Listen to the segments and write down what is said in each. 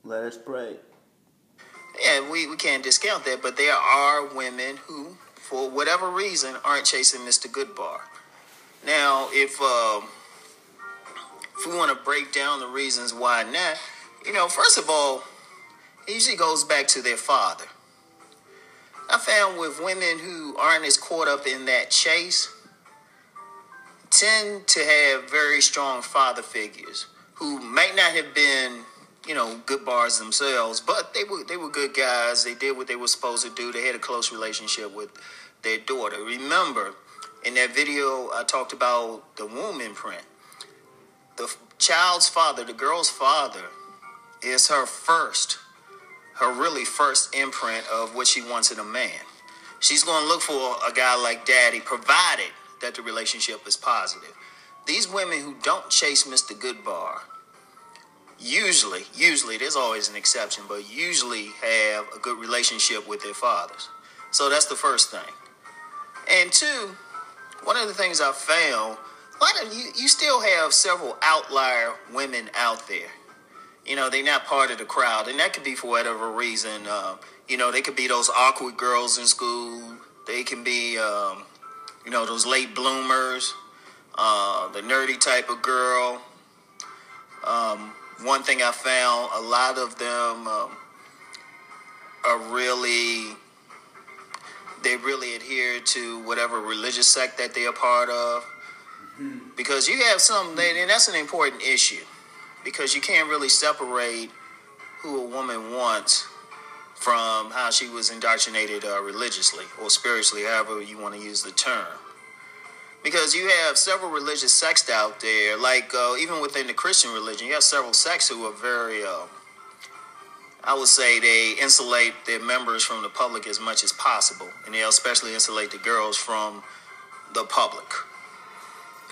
Let us pray. Yeah, we can't discount that, but there are women who, for whatever reason, aren't chasing Mr. Goodbar. Now, if we want to break down the reasons why not, first of all, it usually goes back to their father. I found with women who aren't as caught up in that chase, tend to have very strong father figures who might not have been, good bars themselves, but they were good guys. They did what they were supposed to do. They had a close relationship with their daughter. Remember, in that video, I talked about the womb imprint. The child's father, the girl's father, is her really first imprint of what she wants in a man. She's going to look for a guy like daddy, provided that the relationship is positive. These women who don't chase Mr. Goodbar, usually, there's always an exception, but usually have a good relationship with their fathers. So that's the first thing. And two, one of the things I found, you still have several outlier women out there. They're not part of the crowd, and that could be for whatever reason. They could be those awkward girls in school. They can be, those late bloomers, the nerdy type of girl. One thing I found, a lot of them they really adhere to whatever religious sect that they're a part of. Because you have some, and that's an important issue, because you can't really separate who a woman wants from how she was indoctrinated religiously or spiritually, however you want to use the term. Because you have several religious sects out there, like even within the Christian religion, you have several sects who are very, I would say they insulate their members from the public as much as possible. And they especially insulate the girls from the public.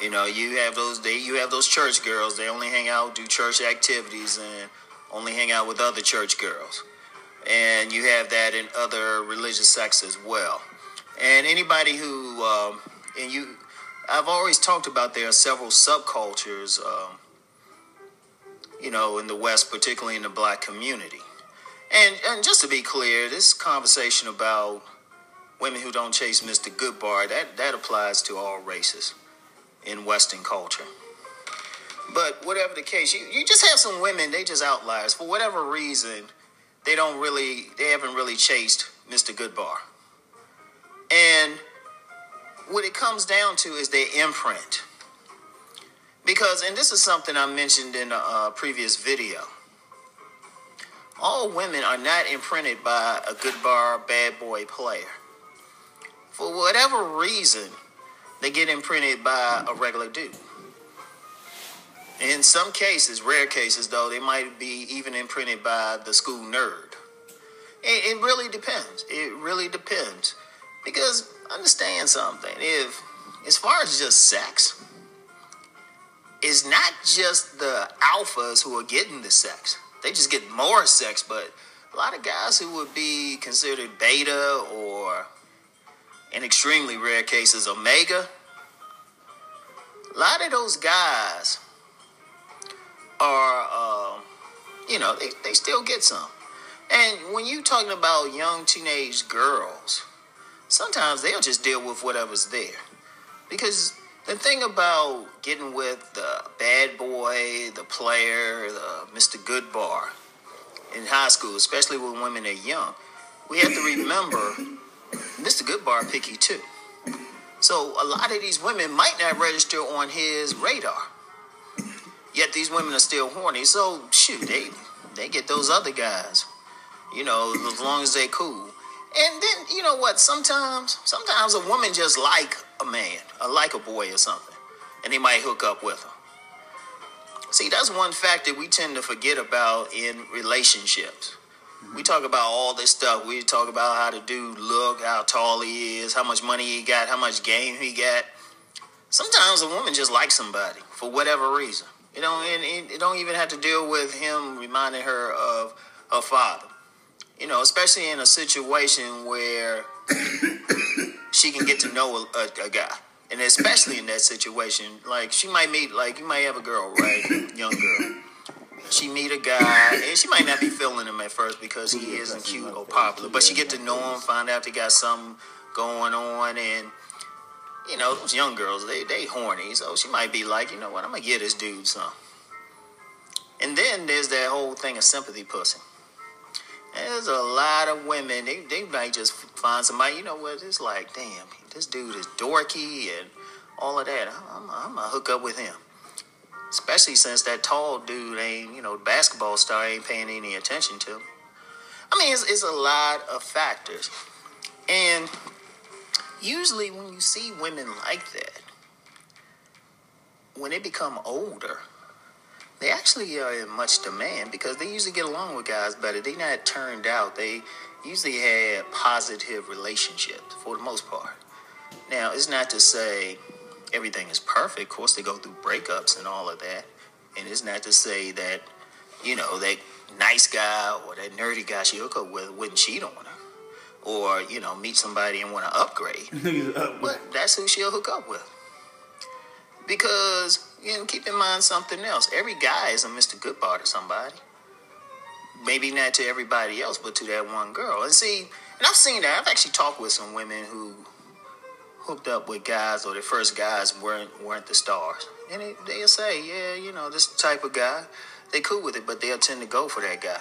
You have those church girls. They only hang out, do church activities, and only hang out with other church girls. And you have that in other religious sects as well. And anybody who, I've always talked about there are several subcultures, in the West, particularly in the black community. And just to be clear, this conversation about women who don't chase Mr. Goodbar, that applies to all races in Western culture. But whatever the case, you just have some women, they just outliers. For whatever reason, they haven't really chased Mr. Goodbar. And what it comes down to is their imprint. Because, and this is something I mentioned in a previous video, all women are not imprinted by a Goodbar bad boy player. For whatever reason, they get imprinted by a regular dude. In some cases, rare cases though, they might be even imprinted by the school nerd. It really depends. Because understand something. If, as far as just sex, it's not just the alphas who are getting the sex. They just get more sex, but a lot of guys who would be considered beta or, in extremely rare cases, omega, a lot of those guys are, they still get some. And when you're talking about young teenage girls, sometimes they'll just deal with whatever's there. Because the thing about getting with the bad boy, the player, the Mr. Goodbar in high school, especially when women are young, we have to remember Mr. Goodbar picky too. So a lot of these women might not register on his radar. Yet these women are still horny. So shoot, they get those other guys, as long as they cool. And then, you know what, sometimes a woman just like a man, or like a boy or something, and they might hook up with him. See, that's one fact that we tend to forget about in relationships. We talk about all this stuff. We talk about how the dude look, how tall he is, how much money he got, how much game he got. Sometimes a woman just likes somebody for whatever reason. It don't even have to deal with him reminding her of her father. Especially in a situation where she can get to know a guy. And especially in that situation, like she might meet, like you might have a girl, right? Young girl. she meet a guy, and she might not be feeling him at first because he isn't cute or popular, but she get to know him, find out they got something going on, and you know, those young girls, they horny, so she might be like, you know what, I'm gonna get this dude some. And then there's that whole thing of sympathy pussy. There's a lot of women, they might just find somebody, you know what, it's like, damn, this dude is dorky and all of that. I'm gonna hook up with him. Especially since that tall dude ain't, you know, basketball star ain't paying any attention to him. I mean, it's a lot of factors. And usually when you see women like that, when they become older, they actually are in much demand because they usually get along with guys better. They not turned out. They usually had positive relationships for the most part. Now, it's not to say everything is perfect. Of course, they go through breakups and all of that. And it's not to say that, you know, that nice guy or that nerdy guy she hook up with wouldn't cheat on her. Or, you know, meet somebody and want to upgrade. But that's who she'll hook up with. Because, you know, keep in mind something else. Every guy is a Mr. Goodbar to somebody. Maybe not to everybody else, but to that one girl. And see, and I've seen that. I've actually talked with some women who hooked up with guys, or their first guys weren't the stars. And they'll say, yeah, you know, this type of guy, they cool with it, but they'll tend to go for that guy.